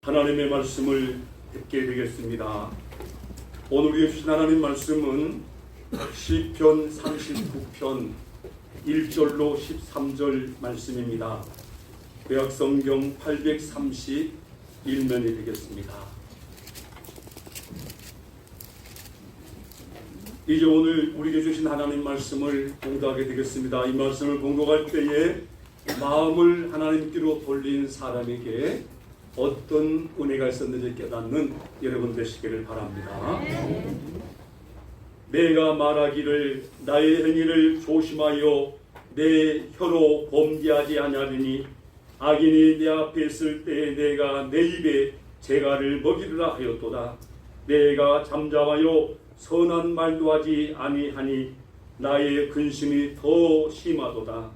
하나님의 말씀을 듣게 되겠습니다. 오늘 우리에게 주신 하나님 말씀은 시편 39편 1절로 13절 말씀입니다. 구약성경 831면이 되겠습니다. 이제 오늘 우리에게 주신 하나님 말씀을 공독하게 되겠습니다. 이 말씀을 공독할 때에 마음을 하나님께로 돌린 사람에게 어떤 은혜가 있었는지 깨닫는 여러분 되시기를 바랍니다. 내가 말하기를 나의 행위를 조심하여 내 혀로 범죄하지 아니하리니 악인이 내 앞에 있을 때에 내가 내 입에 재갈을 먹이리라 하였도다. 내가 잠잠하여 선한 말도 하지 아니하니 나의 근심이 더 심하도다.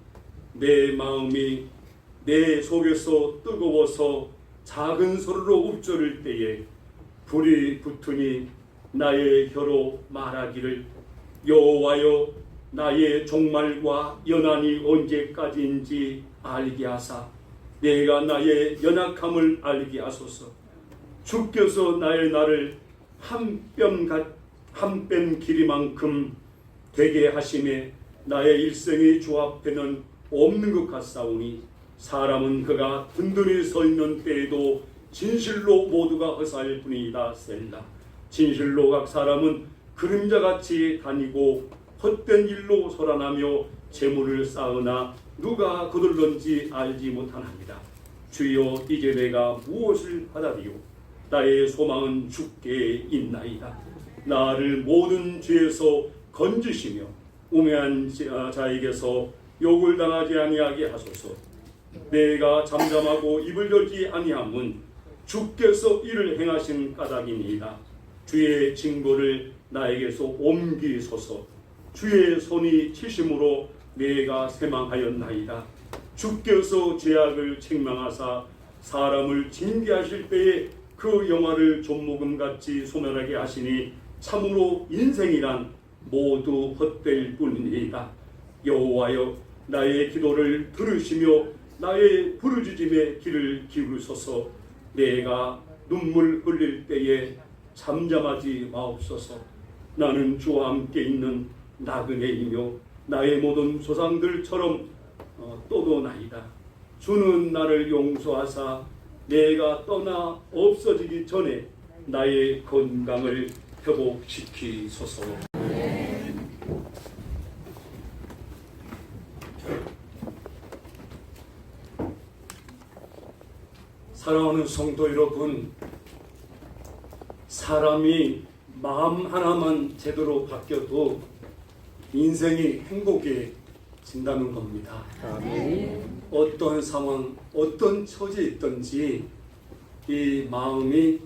내 마음이 내 속에서 뜨거워서 작은 소리로 읊조릴 때에 불이 붙으니 나의 혀로 말하기를 여호와여 나의 종말과 연한이 언제까지인지 알게 하사 내가 나의 연약함을 알게 하소서. 주께서 나의 날을 한 뼘 길이만큼 되게 하심에 나의 일생이 주 앞에는 없는 것 같사오니 사람은 그가 든든히 서 있는 때에도 진실로 모두가 허사할 뿐이다. 셀라. 진실로 각 사람은 그림자같이 다니고 헛된 일로 소란하며 재물을 쌓으나 누가 거둘런지 알지 못하나이다. 주여 이제 내가 무엇을 받아리요? 나의 소망은 주께 있나이다. 나를 모든 죄에서 건지시며 우매한 자에게서 욕을 당하지 아니하게 하소서. 내가 잠잠하고 입을 열지 아니함은 주께서 이를 행하신 까닭이니이다. 주의 징벌을 나에게서 옮기소서. 주의 손이 치심으로 내가 세망하였나이다. 주께서 죄악을 책망하사 사람을 징계하실 때에 그 영화를 좀목음같이 소멸하게 하시니 참으로 인생이란 모두 헛될 뿐이니이다. 여호와여 나의 기도를 들으시며 나의 부르짖음에 귀를 기울이소서. 내가 눈물 흘릴 때에 잠잠하지 마옵소서. 나는 주와 함께 있는 나그네이며 나의 모든 조상들처럼 떠도나이다. 주는 나를 용서하사 내가 떠나 없어지기 전에 나의 건강을 회복시키소서. 사랑하는 성도 여러분, 사람이 마음 하나만 제대로 바뀌어도 인생이 행복해진다는 겁니다. 어떤 상황, 어떤 처지에 있든지 이 마음이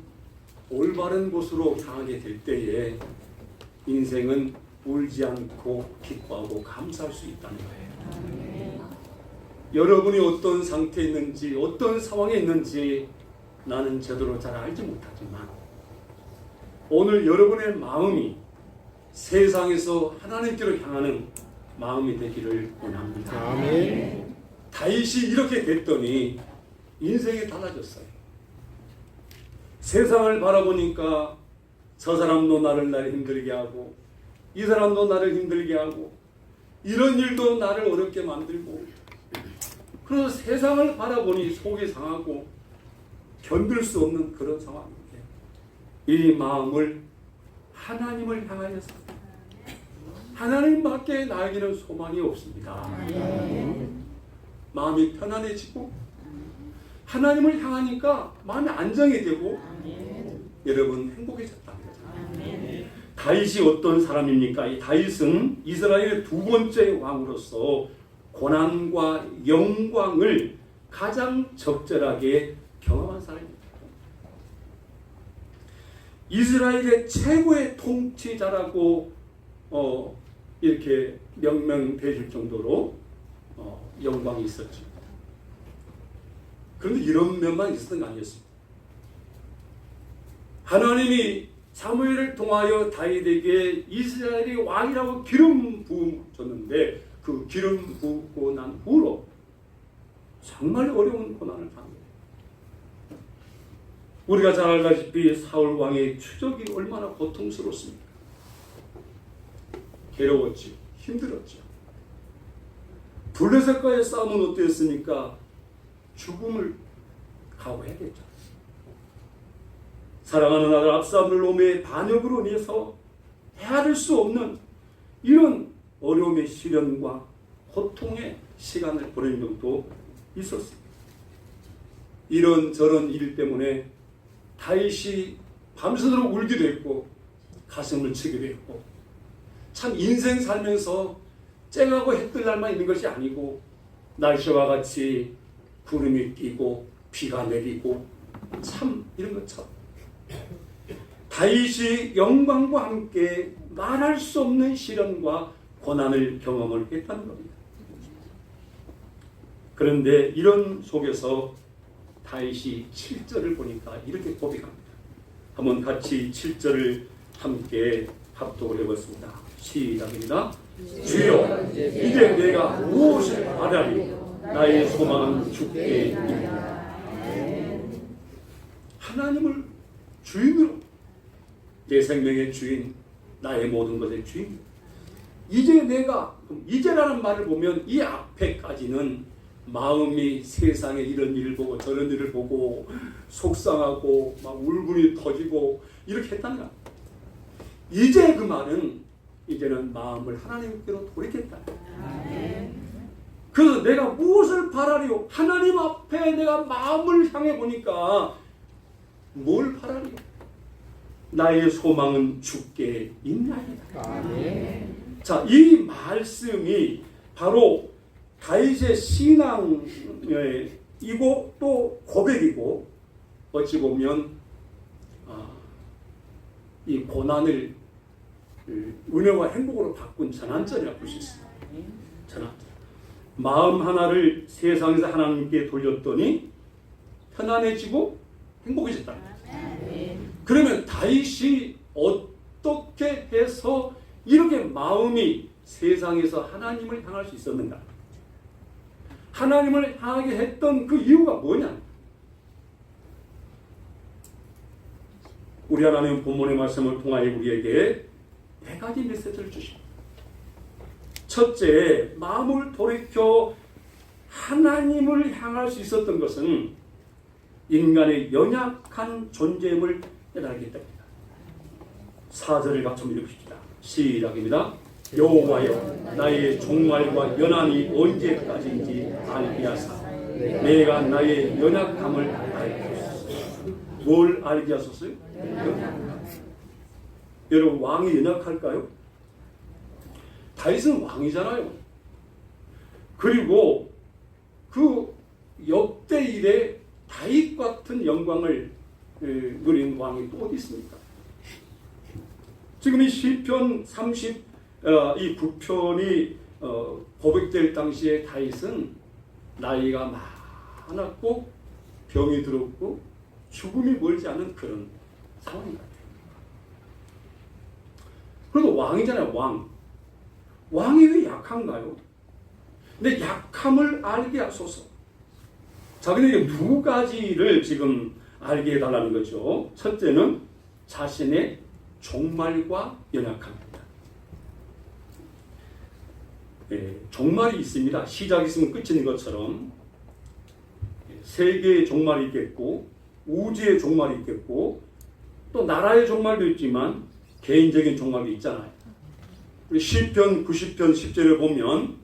올바른 곳으로 향하게 될 때에 인생은 울지 않고 기뻐하고 감사할 수 있다는 거예요. 여러분이 어떤 상태에 있는지 어떤 상황에 있는지 나는 제대로 잘 알지 못하지만 오늘 여러분의 마음이 세상에서 하나님께로 향하는 마음이 되기를 원합니다. 아멘. 다윗이 이렇게 됐더니 인생이 달라졌어요. 세상을 바라보니까 저 사람도 나를 힘들게 하고 이 사람도 나를 힘들게 하고 이런 일도 나를 어렵게 만들고 그래서 세상을 바라보니 속이 상하고 견딜 수 없는 그런 상황인데 이 마음을 하나님을 향하여서 하나님밖에 나에게는 소망이 없습니다. 마음이 편안해지고 하나님을 향하니까 마음이 안정이 되고 여러분 행복해졌다는 거죠. 다윗이 어떤 사람입니까? 이 다윗은 이스라엘의 두 번째 왕으로서 고난과 영광을 가장 적절하게 경험한 사람입니다. 이스라엘의 최고의 통치자라고 이렇게 명명되실 정도로 영광이 있었죠. 그런데 이런 면만 있었던 게 아니었습니다. 하나님이 사무엘을 통하여 다윗에게 이스라엘의 왕이라고 기름 부음 줬는데 그 기름 부고 난 후로 정말 어려운 고난을 당해요. 우리가 잘 알다시피 사울 왕의 추적이 얼마나 고통스럽습니까? 괴로웠죠. 힘들었죠. 블레셋과의 싸움은 어땠습니까? 죽음을 각오했겠죠. 사랑하는 아들 압살롬의 반역으로 인해서 헤아릴 수 없는 이런 어려움의 시련과 고통의 시간을 보낸 적도 있었습니다. 이런저런 일 때문에 다윗이 밤새도록 울기도 했고 가슴을 치기도 했고, 참 인생 살면서 쨍하고 해 뜰 날만 있는 것이 아니고 날씨와 같이 구름이 끼고 비가 내리고 참 이런 것처럼 다윗이 영광과 함께 말할 수 없는 시련과 고난을 경험을 했다는 겁니다. 그런데 이런 속에서 다윗이 7절을 보니까 이렇게 고백합니다. 한번 같이 7절을 함께 합독을 해보겠습니다. 시작입니다. 주여, 이제 내가 무엇을 바라리? 나의 소망은 주께 있느니라. 하나님을 주인으로, 내 생명의 주인, 나의 모든 것의 주인. 이제 내가, 이제라는 말을 보면 이 앞에까지는 마음이 세상에 이런 일을 보고 저런 일을 보고 속상하고 막 울분이 터지고 이렇게 했다는 거야. 이제 그 말은 이제는 마음을 하나님께로 돌이켰다. 그래서 내가 무엇을 바라리요? 하나님 앞에 내가 마음을 향해 보니까 뭘 바라리요? 나의 소망은 주께 있나이다. 자, 이 말씀이 바로 다윗의 신앙이고 또 고백이고, 어찌 보면 이 고난을 은혜와 행복으로 바꾼 전환점이라고 볼 수 있습니다. 전환점. 마음 하나를 세상에서 하나님께 돌렸더니 편안해지고 행복해졌다. 그러면 다윗이 어떻게 해서 이렇게 마음이 세상에서 하나님을 향할 수 있었는가? 하나님을 향하게 했던 그 이유가 뭐냐? 우리 하나님 본문의 말씀을 통하여 우리에게 4가지 메시지를 주십니다. 첫째, 마음을 돌이켜 하나님을 향할 수 있었던 것은 인간의 연약한 존재임을 깨달았기 때문입니다. 4절을 같이 한번 읽읍시다. 시작입니다. 여호와여, 나의 종말과 연한이 언제까지인지 알게 하사 내가 나의 연약함을 알게 하소서. 뭘 알게 하셨어요? 여러분, 왕이 연약할까요? 다윗은 왕이잖아요. 그리고 그 역대 이래 다윗 같은 영광을 누린 왕이 또 어디 있습니까? 지금 이 시편 이 9편이 고백될 당시에 다윗은 나이가 많았고 병이 들었고 죽음이 멀지 않은 그런 상황인 것 같아요. 그래도 왕이잖아요. 왕이 왜 약한가요? 근데 약함을 알게 하소서. 자기는 2가지를 지금 알게 해달라는 거죠. 첫째는 자신의 종말과 연약함입니다. 종말이 있습니다. 시작이 있으면 끝이 있는 것처럼 세계의 종말이 있겠고 우주의 종말이 있겠고 또 나라의 종말도 있지만 개인적인 종말도 있잖아요. 시편 90편 10절을 보면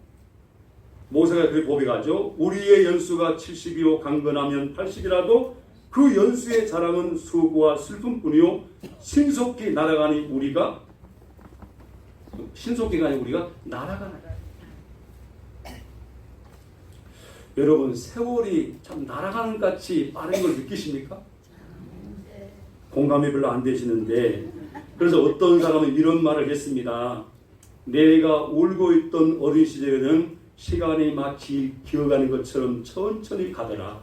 모세가 그렇게 고백하죠. 우리의 연수가 70이요 강건하면 80이라도 그 연수의 자랑은 수고와 슬픔뿐이요 신속히 날아가니 우리가 신속히가 아니고 우리가 날아가나. 여러분, 세월이 참 날아가는 같이 빠른 걸 느끼십니까? 공감이 별로 안 되시는데, 그래서 어떤 사람은 이런 말을 했습니다. 내가 울고 있던 어린 시절에는 시간이 마치 기어가는 것처럼 천천히 가더라.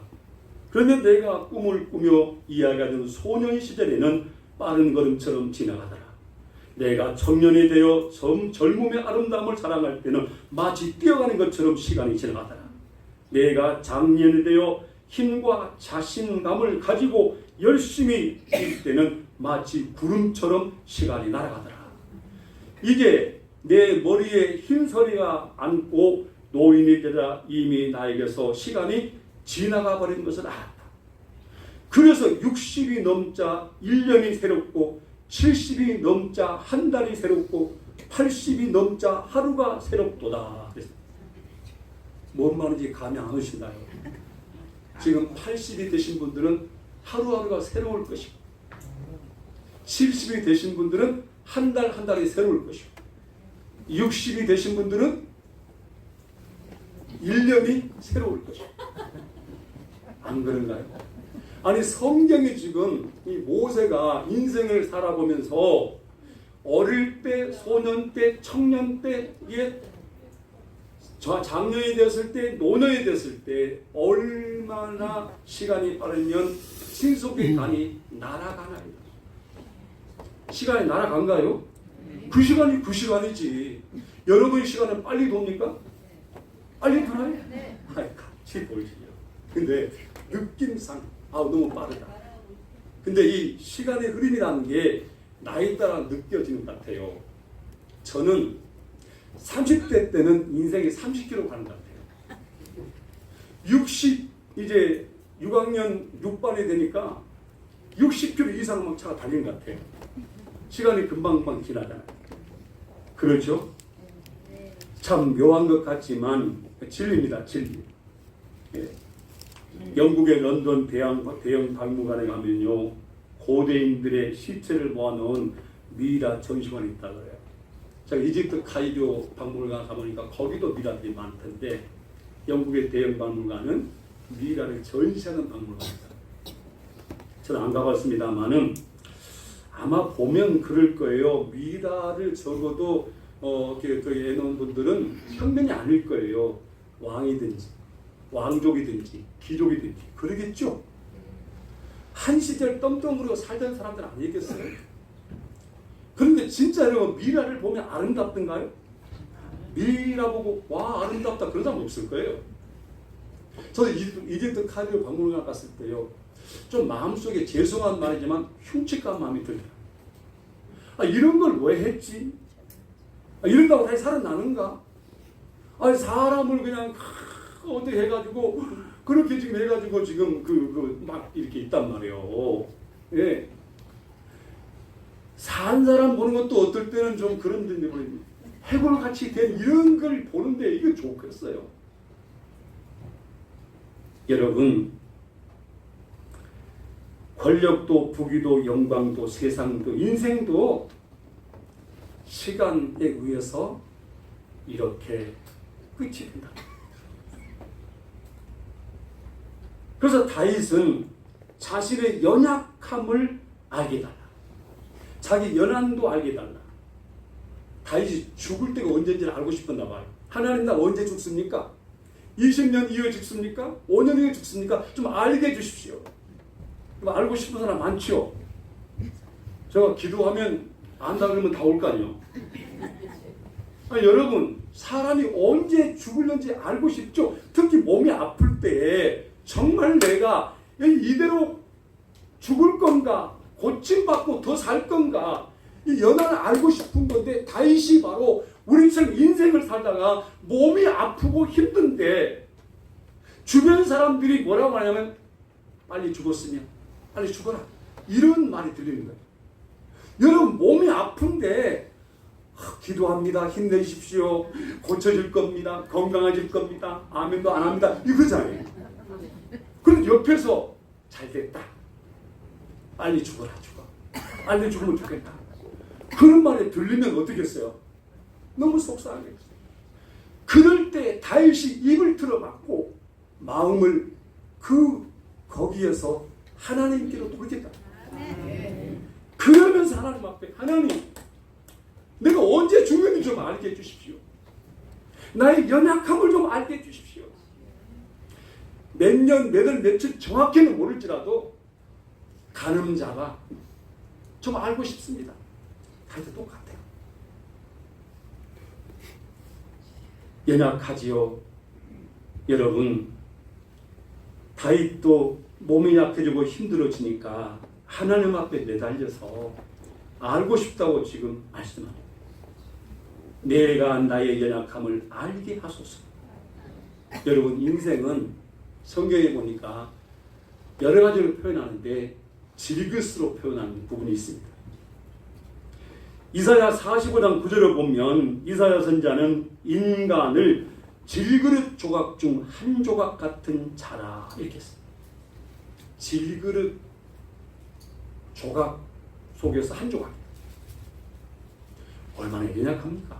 그런데 내가 꿈을 꾸며 이야기하던 소년 시절에는 빠른 걸음처럼 지나가더라. 내가 청년이 되어 젊음의 아름다움을 자랑할 때는 마치 뛰어가는 것처럼 시간이 지나가더라. 내가 장년이 되어 힘과 자신감을 가지고 열심히 뛸 때는 마치 구름처럼 시간이 날아가더라. 이게 내 머리에 흰서리가 앉고 노인이 되자 이미 나에게서 시간이 지나가 버린 것을 알았다. 그래서 60이 넘자 1년이 새롭고 70이 넘자 한 달이 새롭고 80이 넘자 하루가 새롭도다. 뭔 말인지 감이 안 오시나요? 지금 80이 되신 분들은 하루하루가 새로울 것이고 70이 되신 분들은 한 달 한 달이 새로울 것이고 60이 되신 분들은 1년이 새로울 것이고 안 그런가요? 아니 성경이 지금 이 모세가 인생을 살아보면서 어릴 때, 소년 때, 청년 때, 장년이 되었을 때, 노년이 되었을 때 얼마나 시간이 빠르면 신속히 간이 날아가나요? 시간이 날아간가요? 그 시간이 그 시간이지. 여러분 시간은 빨리 돕니까? 빨리 돌아요? 아이 같이 보이시죠. 근데 느낌상 너무 빠르다. 근데 이 시간의 흐름이라는 게 나이 따라 느껴지는 것 같아요. 저는 30대 때는 인생이 30km 가는 것 같아요. 60 이제 6학년 6반이 되니까 60km 이상 막 차가 달리는 것 같아요. 시간이 금방금방 지나잖아요. 그렇죠? 참 묘한 것 같지만 진리입니다. 진리. 예. 영국의 런던 대형 박물관에 가면요 고대인들의 시체를 모아놓은 미이라 전시관이 있다 그래요. 제가 이집트 카이로 박물관 가보니까 거기도 미이라들이 많던데 영국의 대형 박물관은 미이라를 전시하는 박물관입니다. 저는 안 가봤습니다만은 아마 보면 그럴 거예요. 미이라를 적어도 해놓은 분들은 평민이 아닐 거예요. 왕이든지 왕족이든지 귀족이든지 그러겠죠. 한 시절 떵떵거리고 살던 사람들 아니겠어요? 그런데 진짜 여러분 미이라를 보면 아름답던가요? 미이라 보고 와 아름답다 그런 사람 없을 거예요. 저는 이집트 카이로 박물관 갔을 때요 좀 마음속에 죄송한 말이지만 흉측한 마음이 들어요. 이런 걸 왜 했지? 이런다고 다시 살아나는가? 사람을 그냥 어떻게 해가지고 그렇게 지금 해가지고 지금 막 이렇게 있단 말이에요. 예. 산 사람 보는 것도 어떨 때는 좀 그런데 해골같이 된 이런 걸 보는데 이거 좋겠어요. 여러분 권력도 부귀도 영광도 세상도 인생도 시간에 의해서 이렇게 끝이 된다. 그래서 다윗은 자신의 연약함을 알게 달라. 자기 연한도 알게 달라. 다윗이 죽을 때가 언제인지를 알고 싶었나 봐요. 하나님 나 언제 죽습니까? 20년 이후에 죽습니까? 5년 이후에 죽습니까? 좀 알게 해주십시오. 알고 싶은 사람 많죠? 제가 기도하면 안다 그러면 다 올 거 아니에요? 여러분 사람이 언제 죽을는지 알고 싶죠? 특히 몸이 아플 때 정말 내가 이대로 죽을 건가 고침받고 더 살 건가 이 연한을 알고 싶은 건데 다윗이 바로 우리처럼 인생을 살다가 몸이 아프고 힘든데 주변 사람들이 뭐라고 하냐면 빨리 죽었으면 빨리 죽어라 이런 말이 들리는 거예요. 여러분 몸이 아픈데 기도합니다. 힘내십시오. 고쳐질 겁니다. 건강해질 겁니다. 아멘도 안 합니다. 이거잖아요. 그런데 옆에서 잘 됐다. 빨리 죽어라 죽어. 빨리 죽으면 좋겠다. 그런 말이 들리면 어떻겠어요? 너무 속상하겠어요. 그럴 때 다윗이 입을 틀어막고 마음을 거기에서 하나님께로 돌리겠다. 그러면서 하나님 앞에 하나님 내가 언제 죽는지 좀 알게 해주십시오. 나의 연약함을 좀 알게 해주십시오. 몇 년, 몇 월, 며칠 정확히는 모를지라도 간음자가 좀 알고 싶습니다. 다윗도 똑같아요. 연약하지요. 여러분 다윗도 몸이 약해지고 힘들어지니까 하나님 앞에 매달려서 알고 싶다고 지금 말씀합니다. 내가 나의 연약함을 알게 하소서. 여러분, 인생은 성경에 보니까 여러 가지로 표현하는데 질그스로 표현하는 부분이 있습니다. 이사야 45장 9절을 보면 이사야 선자는 인간을 질그릇 조각 중 한 조각 같은 자라 이렇게 했습니다. 질그릇 조각 속에서 한 조각. 얼마나 연약합니까?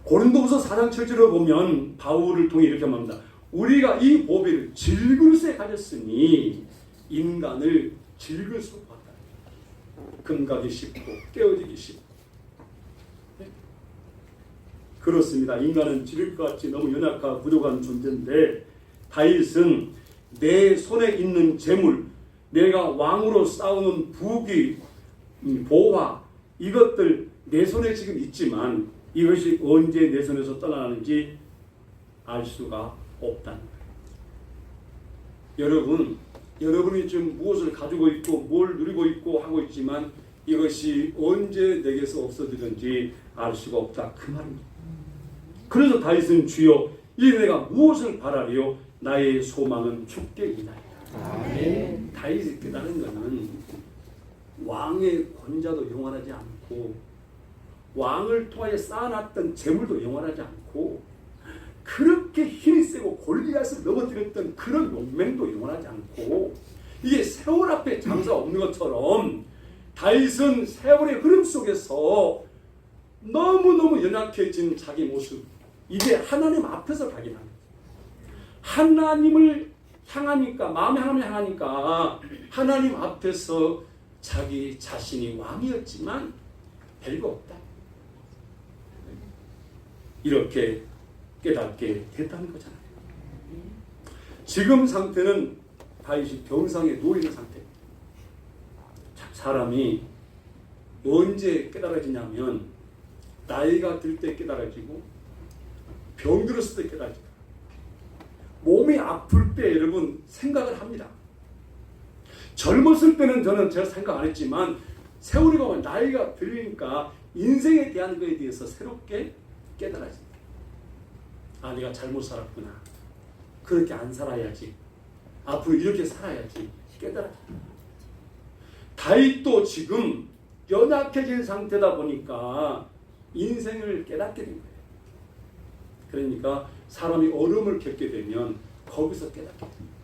고린도후서 4장 7절을 보면 바울을 통해 이렇게 말합니다. 우리가 이 보배를 질그릇에 가졌으니 인간을 질그릇으로 봤다. 금가기 쉽고 깨어지기 쉽고. 네? 그렇습니다. 인간은 질그릇같이 너무 연약하고 부족한 존재인데 다윗은 내 손에 있는 재물, 내가 왕으로 싸우는 부귀, 보화, 이것들 내 손에 지금 있지만 이것이 언제 내 손에서 떠나가는지 알 수가 없다는 거예요. 여러분이 지금 무엇을 가지고 있고 뭘 누리고 있고 하고 있지만 이것이 언제 내게서 없어지는지 알 수가 없다 그 말입니다. 그래서 다윗은 주여 이제 내가 무엇을 바라리요? 나의 소망은 주께 있나이다. 다윗이 깨달은 것은 왕의 권자도 영원하지 않고 왕을 통하여 쌓아놨던 재물도 영원하지 않고 그렇게 힘이 세고 골리앗을 넘어뜨렸던 그런 용맹도 영원하지 않고 이게 세월 앞에 장사 없는 것처럼 다윗은 세월의 흐름 속에서 너무너무 연약해진 자기 모습 이제 하나님 앞에서 가긴 합니다. 하나님을 향하니까 마음이 하나님을 향하니까 하나님 앞에서 자기 자신이 왕이었지만 별거 없다. 이렇게 깨닫게 됐다는 거잖아요. 지금 상태는 다윗이 병상에 누워있는 상태입니다. 사람이 언제 깨달아지냐면 나이가 들 때 깨달아지고 병들었을 때 깨달아지고 몸이 아플 때 여러분 생각을 합니다. 젊었을 때는 저는 제가 생각 안 했지만 세월이 가면 나이가 들으니까 인생에 대한 것에 대해서 새롭게 깨달아집니다. 아, 내가 잘못 살았구나. 그렇게 안 살아야지. 앞으로 이렇게 살아야지. 깨달아집니다. 다윗도 지금 연약해진 상태다 보니까 인생을 깨닫게 된 거예요. 그러니까 사람이 어려움을 겪게 되면 거기서 깨닫게 됩니다.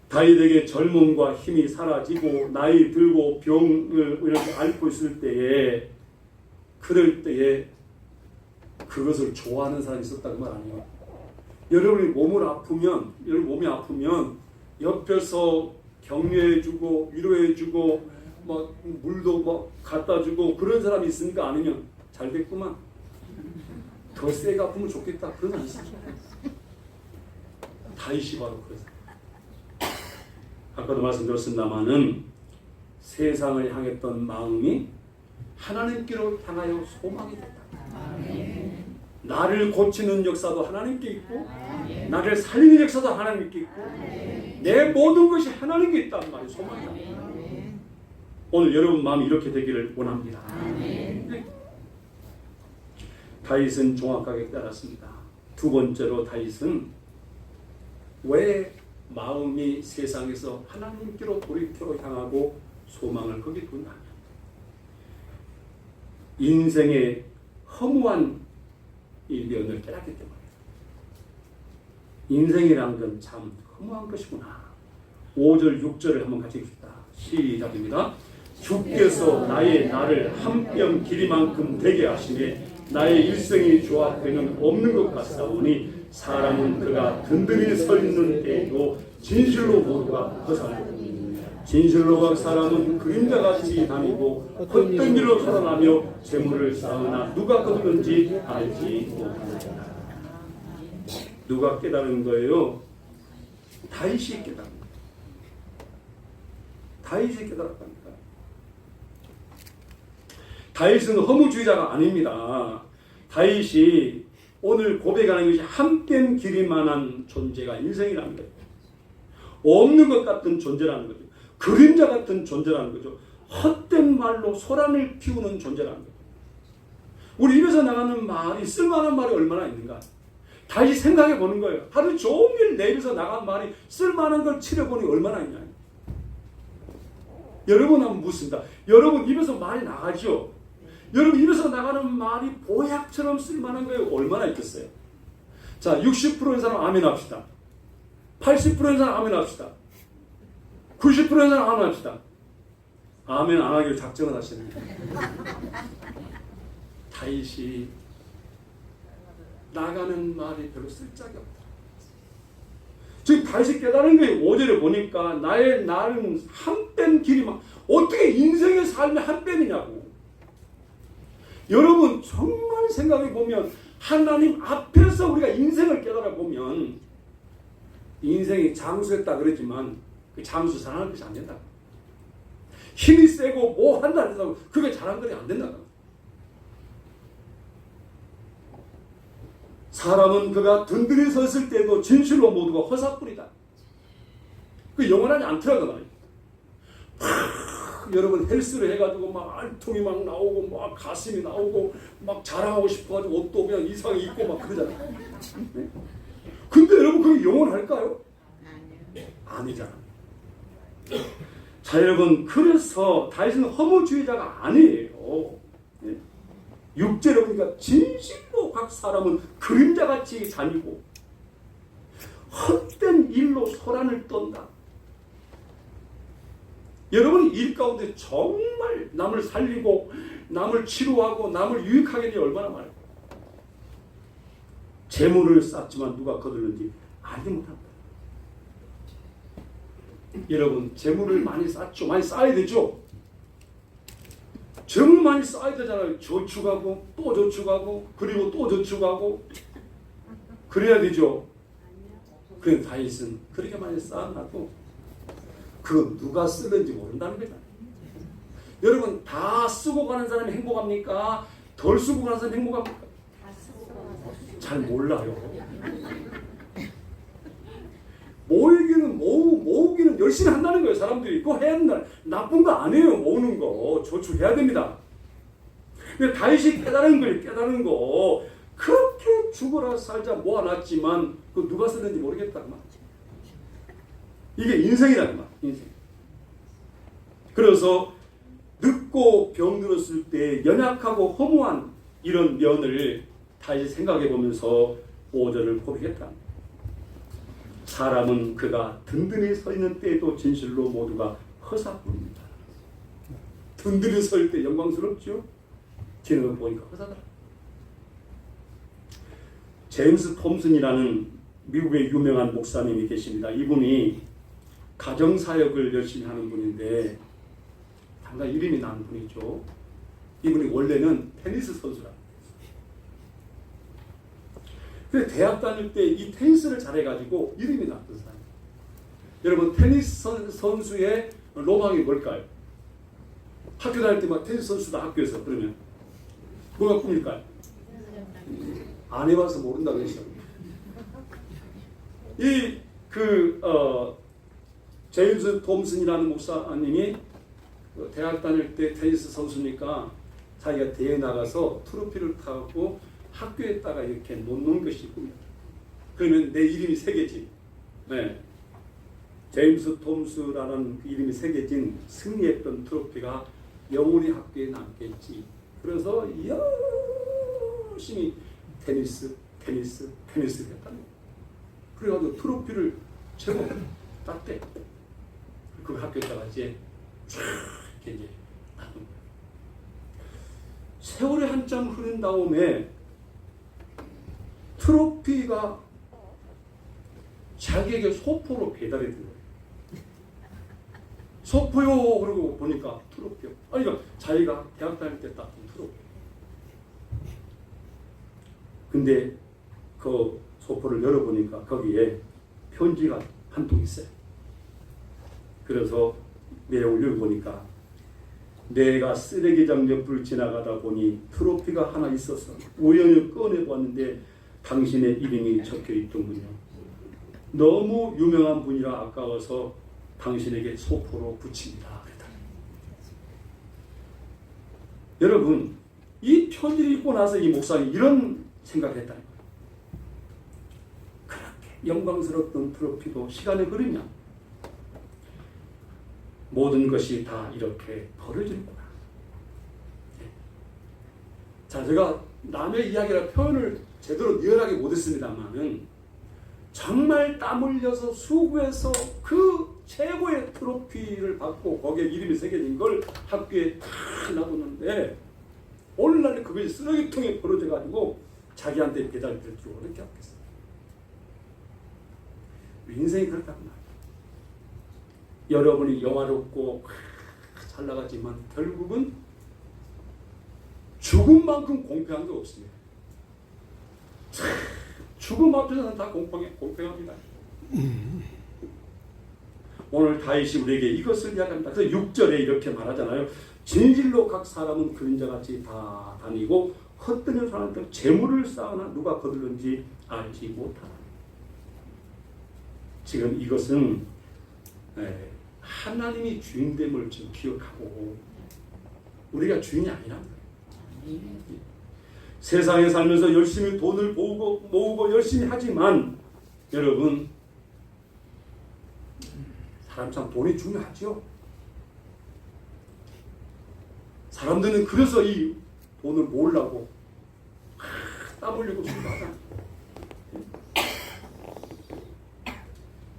다윗에게 젊음과 힘이 사라지고 나이 들고 병을 이렇게 앓고 있을 때에 그럴 때에 그것을 좋아하는 사람이 있었다는 말 아니에요. 여러분이 몸이 아프면 옆에서 격려해주고 위로해주고 막 물도 막 갖다주고 그런 사람이 있으니까 아니면 잘 됐구만. 더 세게 아프면 좋겠다. 그런 사람이 있어요. 다윗이 바로 그래서. 아까도 말씀드렸습니다마는 세상을 향했던 마음이 하나님께로 향하여 소망이 됐다. 나를 고치는 역사도 하나님께 있고 나를 살리는 역사도 하나님께 있고 내 모든 것이 하나님께 있다는 말이 소망이다. 오늘 여러분 마음이 이렇게 되기를 원합니다. 다윗은 정확하게 깨달았습니다. 두 번째로 다윗은 왜 마음이 세상에서 하나님께로 돌이켜 향하고 소망을 거기 둔다. 인생의 허무한 이 면을 깨닫기 때문에 인생이란 건 참 허무한 것이구나. 5절 6절을 한번 같이 읽읍시다. 시작입니다. 주께서 나를 한 뼘 길이만큼 되게 하시매 나의 일생이 조합되는 없는 것 같사오니 사람은 그가 든든히 서 있는 때에도 진실로 모두가 벗어나고 진실로 각 사람은 그림자같이 다니고 헛된 길로 살아나며 재물을 쌓으나 누가 거두는지 알지 못한다. 누가 깨달은 거예요? 다윗이 깨달은 거예요. 다윗이 깨달았답니다. 다윗은 허무주의자가 아닙니다. 다윗이 오늘 고백하는 것이 한뼘 길이만한 존재가 인생이라는 거예요. 없는 것 같은 존재라는 거죠. 그림자 같은 존재라는 거죠. 헛된 말로 소란을 피우는 존재라는 거죠. 우리 입에서 나가는 말이 쓸만한 말이 얼마나 있는가. 다시 생각해 보는 거예요. 하루 종일 내 입에서 나간 말이 쓸만한 걸 치러보니 얼마나 있냐. 여러분 한번 묻습니다. 여러분 입에서 말이 나가죠? 여러분 입에서 나가는 말이 보약처럼 쓸만한 거예요. 얼마나 있겠어요? 자, 60%의 사람 아멘 합시다. 80%의 사람 아멘 합시다. 90%의 사람 아멘 합시다. 아멘 안 하기로 작정을 하십니다. 다윗이 나가는 말이 별로 쓸 짝이 없다. 지금 다시 깨달은 게 5절에 보니까 나의 날은 한뼘 길이만. 어떻게 인생의 삶이 한뼘이냐고. 여러분 정말 생각해 보면 하나님 앞에서 우리가 인생을 깨달아 보면 인생이 장수했다 그러지만 그 장수 잘하는 것이 안 된다. 힘이 세고 뭐 한다 해서 그게 잘한 것이 안 된다. 사람은 그가 든든히 섰을 때도 진실로 모두가 허사뿐이다. 그 영원하지 않더라고 말이에요. 여러분 헬스를 해가지고 막 알통이 막 나오고 막 가슴이 나오고 막 자랑하고 싶어가지고 옷도 그냥 이상하게 입고 막 그러잖아요. 네? 근데 여러분 그게 영원할까요? 아니잖아. 자 여러분 그래서 다윗은 허무주의자가 아니에요. 네? 6절에 보니까 진실로 각 사람은 그림자같이 다니고 헛된 일로 소란을 떤다. 여러분이 일 가운데 정말 남을 살리고 남을 치료하고 남을 유익하게 되니 얼마나 많아요. 재물을 쌓지만 누가 거둘는지 알지 못한다. 여러분 재물을 많이 쌓죠. 많이 쌓아야 되죠. 재물 많이 쌓아야 되잖아요. 저축하고 또 저축하고 그리고 또 저축하고 그래야 되죠. 그래 다윗은 그렇게 많이 쌓아놔도 그 누가 쓰는지 모른다는 거다. 여러분 다 쓰고 가는 사람이 행복합니까? 덜 쓰고 가는 사람이 행복합니까? 잘 몰라요. 모으기는 열심히 한다는 거예요. 사람들이 그거 해야 된다. 나쁜 거 아니에요. 모으는 거 저축해야 됩니다. 근데 다윗이 깨달은 거 그렇게 죽어라 살자 모아놨지만 그 누가 쓰는지 모르겠다. 이게 인생이라는 말. 인생. 그래서 늙고 병들었을 때 연약하고 허무한 이런 면을 다시 생각해 보면서 5절을 고백했다. 사람은 그가 든든히 서 있는 때에도 진실로 모두가 허사뿐입니다. 든든히 설 때 영광스럽죠? 뒤는 보니까 허사더라. 제임스 톰슨이라는 미국의 유명한 목사님이 계십니다. 이분이 가정사역을 열심히 하는 분인데 상당히 이름이 난 분이죠. 이분이 원래는 테니스 선수라. 근데 대학 다닐 때 이 테니스를 잘해가지고 이름이 났던 사람. 여러분 테니스 선수의 로망이 뭘까요? 학교 다닐 때 막 테니스 선수다 학교에서 그러면 뭐가 꿈일까요? 안 해봐서 모른다 그러시죠. 제임스 톰슨이라는 목사님이 대학 다닐 때 테니스 선수니까 자기가 대회에 나가서 트로피를 타고 학교에다가 이렇게 놓는 것이 꿈이야. 그러면 내 이름이 새겨진, 네. 제임스 톰스라는 그 이름이 새겨진 승리했던 트로피가 영원히 학교에 남겠지. 그래서 열심히 테니스를 했다는 거야. 그래가지고 트로피를 제법 땄대. 그 학교에다가 이제 이렇게 이제 세월이 한참 흐른 다음에 트로피가 자기에게 소포로 배달이 된 거예요. 소포요 그러고 보니까 트로피요. 아니 그러니까 자기가 대학 다닐 때 땄던 트로피. 근데 그 소포를 열어보니까 거기에 편지가 한 통 있어요. 그래서 내용을 읽어보니까 내가 쓰레기장 옆을 지나가다 보니 트로피가 하나 있어서 우연히 꺼내보았는데 당신의 이름이 적혀 있더군요. 너무 유명한 분이라 아까워서 당신에게 소포로 붙입니다. 여러분, 이 편지를 읽고 나서 이 목사님이 이런 생각을 했다는 거예요. 그렇게 영광스럽던 트로피도 시간이 흐르면 모든 것이 다 이렇게 버려지는구나. 자, 제가 남의 이야기라 표현을 제대로 리얼하게 못했습니다만은 정말 땀 흘려서 수고해서 그 최고의 트로피를 받고 거기에 이름이 새겨진 걸 학교에 다 놔뒀는데 오늘날 그것이 쓰레기통에 버려져가지고 자기한테 배달될 줄 어렵게 하겠어요. 인생이 그렇다고 말이에요. 여러분이 영화롭고 잘 나갔지만 결국은 죽음만큼 공평한 게 없습니다. 죽음 앞에서는 다 공평합니다. 오늘 다윗이 우리에게 이것을 이야기합니다. 그래서 6절에 이렇게 말하잖아요. 진실로 각 사람은 그림자같이 다 다니고 헛되는 사람한테 재물을 쌓으나 누가 거둘는지 알지 못하라. 지금 이것은 하나님이 주인됨을 좀 기억하고 우리가 주인이 아니란 거예요. 세상에 살면서 열심히 돈을 모으고 열심히 하지만 여러분, 사람 참 돈이 중요하죠. 사람들은 그래서 이 돈을 모으려고 땀 흘리고 수고하잖아요.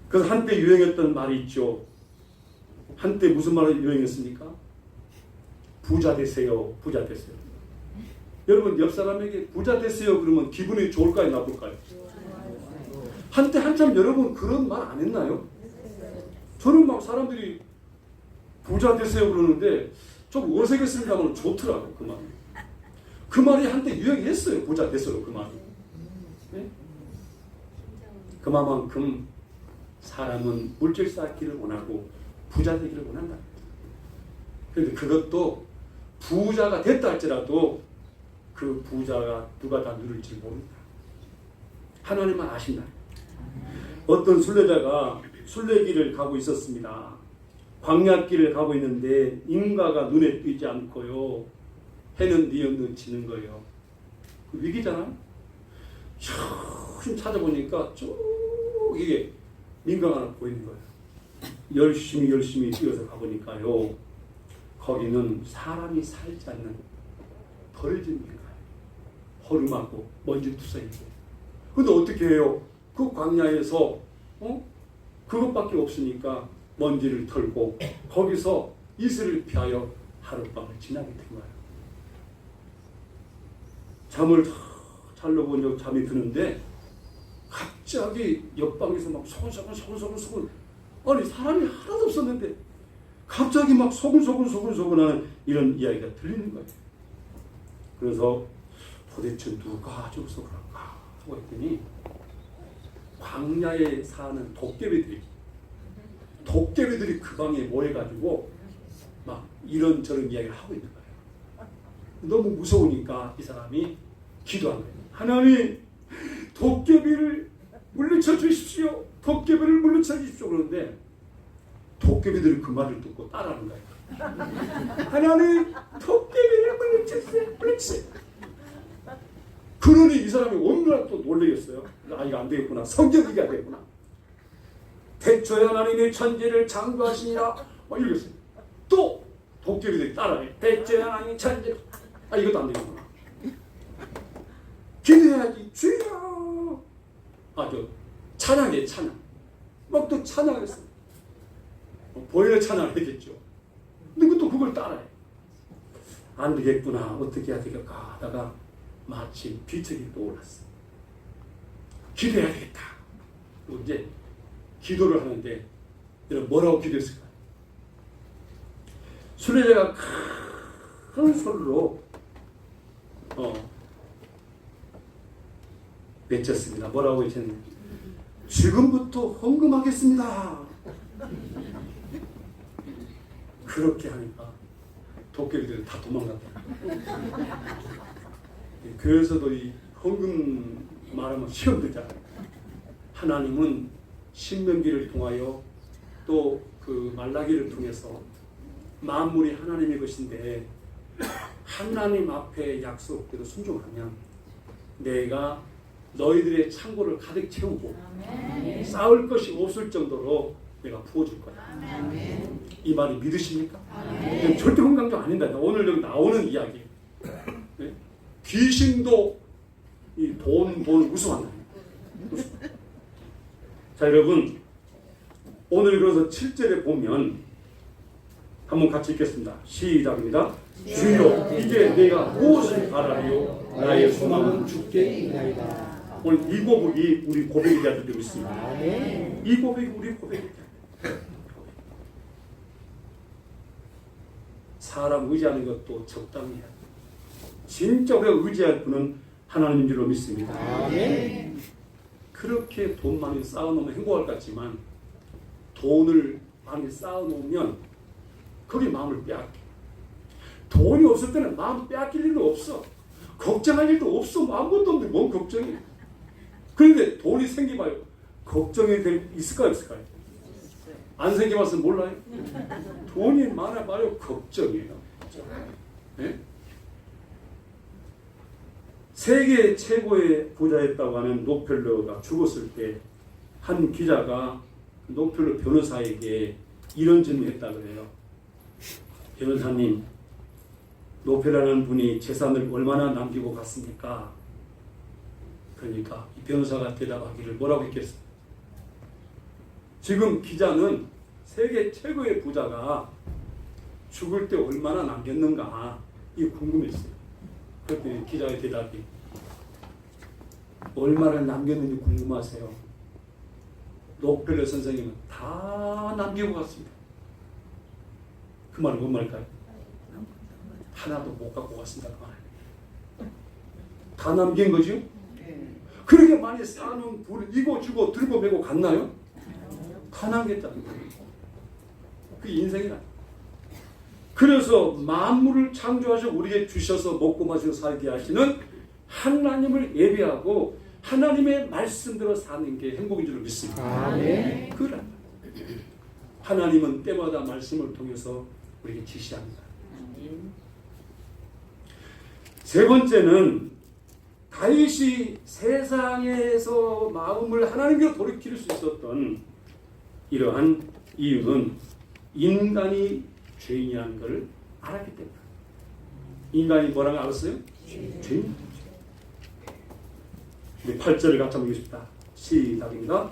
그래서 한때 유행했던 말이 있죠. 한때 무슨 말이 유행했습니까? 부자 되세요. 부자 되세요. 여러분, 옆 사람에게 부자 되세요 그러면 기분이 좋을까요? 나쁠까요? 한때 한참 여러분 그런 말 안 했나요? 저는 막 사람들이 부자 되세요 그러는데 좀 어색했습니다만 좋더라고요. 그 말이. 그 말이 한때 유행했어요. 부자 되세요 그 말이. 네? 그만큼 사람은 물질 쌓기를 원하고 부자 되기를 원한다. 그런데 그것도 부자가 됐다 할지라도 그 부자가 누가 다 누릴지 모른다. 하나님만 아신다. 어떤 순례자가 순례길을 가고 있었습니다. 광야길을 가고 있는데 인가가 눈에 띄지 않고요. 해는 뉘엿뉘엿 지는 거예요. 그 위기잖아요. 쭉 찾아보니까 쭉 이게 민가가 하나 보이는 거예요. 열심히 뛰어서 가보니까요. 거기는 사람이 살지 않는 버려진 민가예요. 허름하고 먼지 투성이고. 근데 어떻게 해요? 그 광야에서 그것밖에 없으니까 먼지를 털고 거기서 이슬을 피하여 하룻밤을 지나게 된 거예요. 잠을 잘로 보니 잠이 드는데 갑자기 옆방에서 막 소근소근 아니 사람이 하나도 없었는데 갑자기 막 소근소근 하는 이런 이야기가 들리는 거예요. 그래서 도대체 누가 저기서 그럴까 하고 했더니 광야에 사는 도깨비들이 그 방에 모여가지고 막 이런저런 이야기를 하고 있는 거예요. 너무 무서우니까 이 사람이 기도한 거예요. 하나님, 도깨비를 물리쳐 주십시오. 도깨비를 물리쳐 주십시오. 그러는데 도깨비들이 그 말을 듣고 따라하는 거예요. 하나님, 도깨비를 물리쳐 주세요. 그러니 이 사람이 얼마나 또 놀라겠어요. 아, 이거 안 되겠구나. 성경 얘기가 되겠구나. 대초에 하나님이 천지를 창조하시니라. 이러겠어요. 또 도깨비들이 따라해. 대초에 하나님이 천지를. 아, 이것도 안 되겠구나. 기도해야지. 주여. 찬양해, 찬양. 막 또 찬양했어. 보이는 찬양을 했겠죠. 근데 또 그걸 따라해. 안 되겠구나. 어떻게 해야 되겠까 하다가 마침 비책이 떠올랐어. 기도해야 되겠다. 그리고 이제 기도를 하는데 여러분 뭐라고 기도했을까요? 순례자가 큰 소리로 외쳤습니다. 뭐라고 외쳤냐면 지금부터 헌금하겠습니다. 그렇게 하니까 도깨비들이 다 도망갔다. 교회에서도 이 헌금 말하면 시험되잖아요. 하나님은 신명기를 통하여 또 그 말라기를 통해서 만물이 하나님의 것인데 하나님 앞에 약속대로 순종하면 내가 너희들의 창고를 가득 채우고 쌓을 것이 없을 정도로 내가 부어줄 거야. 이 말이 믿으십니까? 절대 흥강정 아닌다. 오늘 여기 나오는 이야기. 네? 귀신도 이 돈을 우승한다. 자, 여러분, 오늘 그래서 7절에 보면 한번 같이 읽겠습니다. 시작입니다. 주여, 이제 내가 무엇을 바라리요? 나의 소망은 주께 있나이다. 오늘 이 고백이 우리 고백이 되어드리고 있습니다. 이 고백이 우리 고백이 되어드립니다. 사람 의지하는 것도 적당히 해야 돼요. 진짜 우리가 의지할 분은 하나님인 줄로 믿습니다. 그렇게 돈 많이 쌓아놓으면 행복할 것 같지만 돈을 많이 쌓아놓으면 그게 마음을 빼앗겨. 돈이 없을 때는 마음 빼앗길 일도 없어. 걱정할 일도 없어. 아무것도 없는데 뭔 걱정이. 그런데 돈이 생기봐요. 걱정이 있을까요? 없을까요? 안 생겨봤으면 몰라요. 돈이 많아봐요. 걱정이에요. 네? 세계 최고의 부자였다고 하는 록펠러가 죽었을 때 한 기자가 록펠러 변호사에게 이런 질문을 했다고 해요. 변호사님, 록펠러라는 분이 재산을 얼마나 남기고 갔습니까? 그러니까 이 변호사가 대답하기를 뭐라고 했겠어요? 지금 기자는 세계 최고의 부자가 죽을 때 얼마나 남겼는가 이게 궁금했어요. 그랬더니 기자의 대답이 얼마를 남겼는지 궁금하세요? 록펠러 선생님은 다 남기고 갔습니다. 그 말은 뭔 말일까요? 하나도 못 갖고 갔습니다. 그 말. 다 남긴 거죠? 그렇게 많이 쌓아놓은 불을 이고 주고 들고 메고 갔나요? 다 남겼다는 거예요. 그게 인생이라. 그래서 만물을 창조하셔 우리에게 주셔서 먹고 마시고 살게 하시는 하나님을 예배하고 하나님의 말씀대로 사는 게 행복인 줄 믿습니다. 그래. 하나님은 때마다 말씀을 통해서 우리에게 지시합니다. 세 번째는 다윗이 세상에서 마음을 하나님께로 돌이킬 수 있었던 이러한 이유는 인간이 죄인이라는 것을 알았기 때문에. 인간이 뭐라고 알았어요? 죄인. 8절을 같이 한번 읽겠습니다. 시작입니다.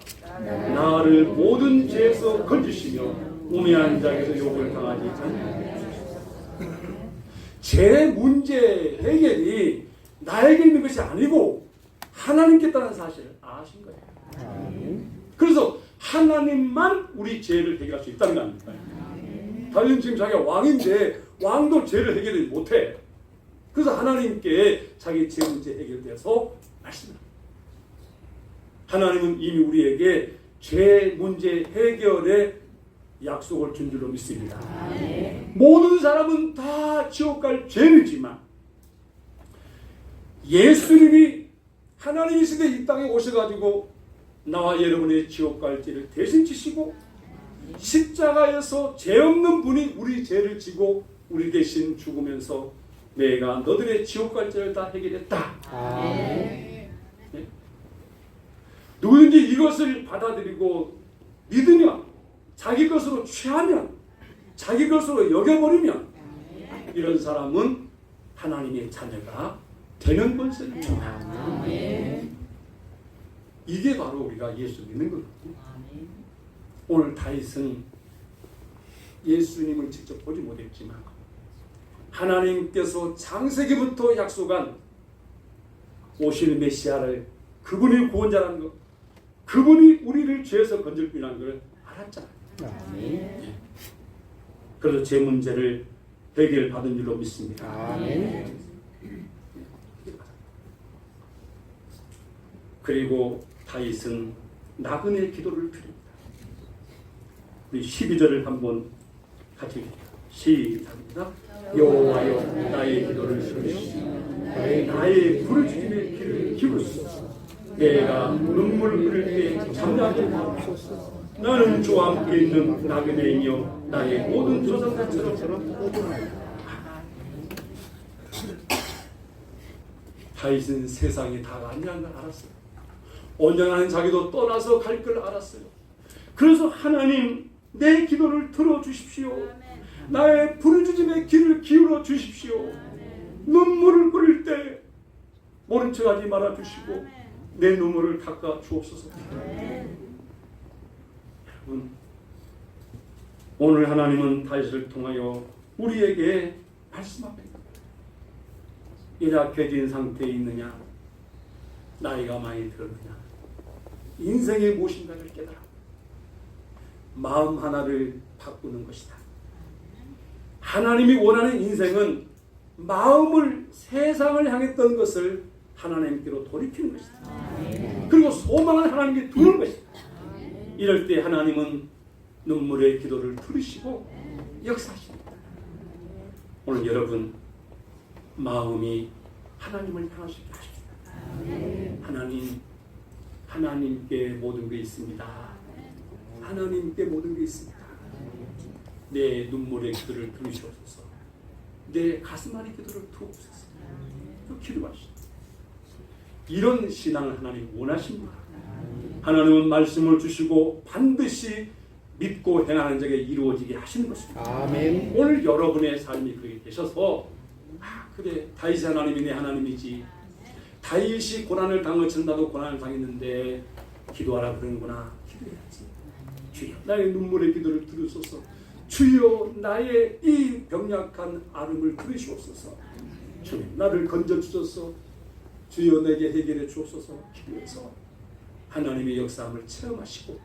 나를 모든 죄에서 건지시며 우매한 자에게서 욕을 당하지 않게. 죄 문제 해결이 나에게 있는 것이 아니고 하나님께 있다는 사실을 아신 거예요. 그래서 하나님만 우리 죄를 해결할 수 있다는 거 아닙니까? 다윗은 지금 자기가 왕인데 왕도 죄를 해결하지 못해. 그래서 하나님께 자기 죄 문제 해결돼서 말씀합니다. 하나님은 이미 우리에게 죄 문제 해결의 약속을 준 줄로 믿습니다. 모든 사람은 다 지옥 갈 죄인이지만 예수님이 하나님이시되 이 땅에 오셔가지고 나와 여러분의 지옥 갈 죄를 대신 지시고 십자가에서 죄 없는 분이 우리 죄를 지고 우리 대신 죽으면서 내가 너들의 지옥 갈 죄를 다 해결했다. 네? 누구든지 이것을 받아들이고 믿으면 자기 것으로 취하면 자기 것으로 여겨버리면 이런 사람은 하나님의 자녀가 되는 것을 중요합니다. 이게 바로 우리가 예수 믿는 거거든요. 오늘 다윗은 예수님을 직접 보지 못했지만 하나님께서 창세기부터 약속한 오실 메시아를 그분이 구원자라는 것, 그분이 우리를 죄에서 건질 분이라는 걸 알았잖아요. 네. 그래서 제 문제를 해결받은 줄로 믿습니다. 그리고 다윗은 나그네 기도를 드립니다. 우리 12절을 한번 같이 읽습니다. 시작합니다. 여호와여 나의 기도를 들으시고 나의 부르짖음의 귀를 기울이소서. 내가 눈물 흘릴 때 잠잠하게 하옵소서. 나는 주와 함께 있는 나그네이며 나의 모든 조상들처럼 다윗은 세상이 다가 아니라는 걸 알았어요. 온전한 자기도 떠나서 갈 걸 알았어요. 그래서 하나님 내 기도를 들어주십시오. 나의 부르짖음의 귀를 기울여 주십시오. 눈물을 흘릴 때 모른 척하지 말아 주시고 내 눈물을 닦아 주옵소서. 여러분, 오늘 하나님은 다윗을 통하여 우리에게 말씀합니다. 이락해진 상태에 있느냐, 나이가 많이 들었느냐, 인생이 무엇인가를 깨달아 마음 하나를 바꾸는 것이다. 하나님이 원하는 인생은 마음을 세상을 향했던 것을 하나님께로 돌이키는 것이다. 그리고 소망을 하나님께 두는 것이다. 이럴 때 하나님은 눈물의 기도를 들으시고 역사하십니다. 오늘 여러분 마음이 하나님을 향하시게 하십니다. 하나님께 모든 게 있습니다. 하나님께 모든 게 있습니다. 내 눈물의 기도를 들으시옵소서. 내 가슴 안의 기도를 들어옵소서. 기도하시오. 이런 신앙을 하나님 원하십니다. 하나님은 말씀을 주시고 반드시 믿고 행하는 자에게 이루어지게 하시는 것입니다. 아멘. 오늘 여러분의 삶이 그렇게 되셔서 그래 다윗이 하나님이 내 하나님이지. 다윗이 고난을 당하지 나도 고난을 당했는데 기도하라 그러는구나. 기도해야지. 주여 나의 눈물의 기도를 들으소서. 주여 나의 이 병약한 아름을 들으시옵소서. 주님 나를 건져주소서. 주여 내게 해결해 주옵소서. 기도해서 하나님의 역사함을 체험하시고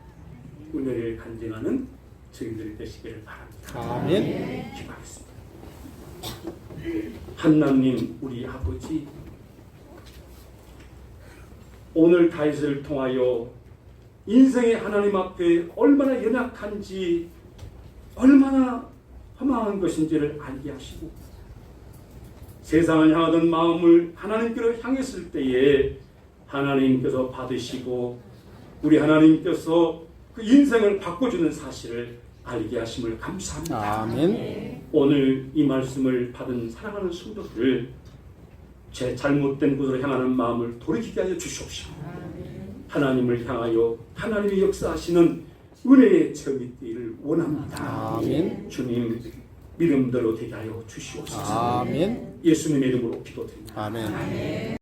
은혜를 간증하는 저희들이 되시기를 바랍니다. 아멘. 기도하겠습니다. 하나님 우리 아버지, 오늘 다윗을 통하여 인생의 하나님 앞에 얼마나 연약한지, 얼마나 허망한 것인지를 알게 하시고 세상을 향하던 마음을 하나님께로 향했을 때에 하나님께서 받으시고 우리 하나님께서 그 인생을 바꿔주는 사실을 알게 하심을 감사합니다. 아멘. 오늘 이 말씀을 받은 사랑하는 성도들, 제 잘못된 곳으로 향하는 마음을 돌이키게 하여 주시옵시고 하나님을 향하여 하나님의 역사하시는 은혜의 체험이 있기를 원합니다. 아멘. 주님 믿음대로 되게 하여 주시옵소서. 아멘. 예수님의 이름으로 기도드립니다. 아멘.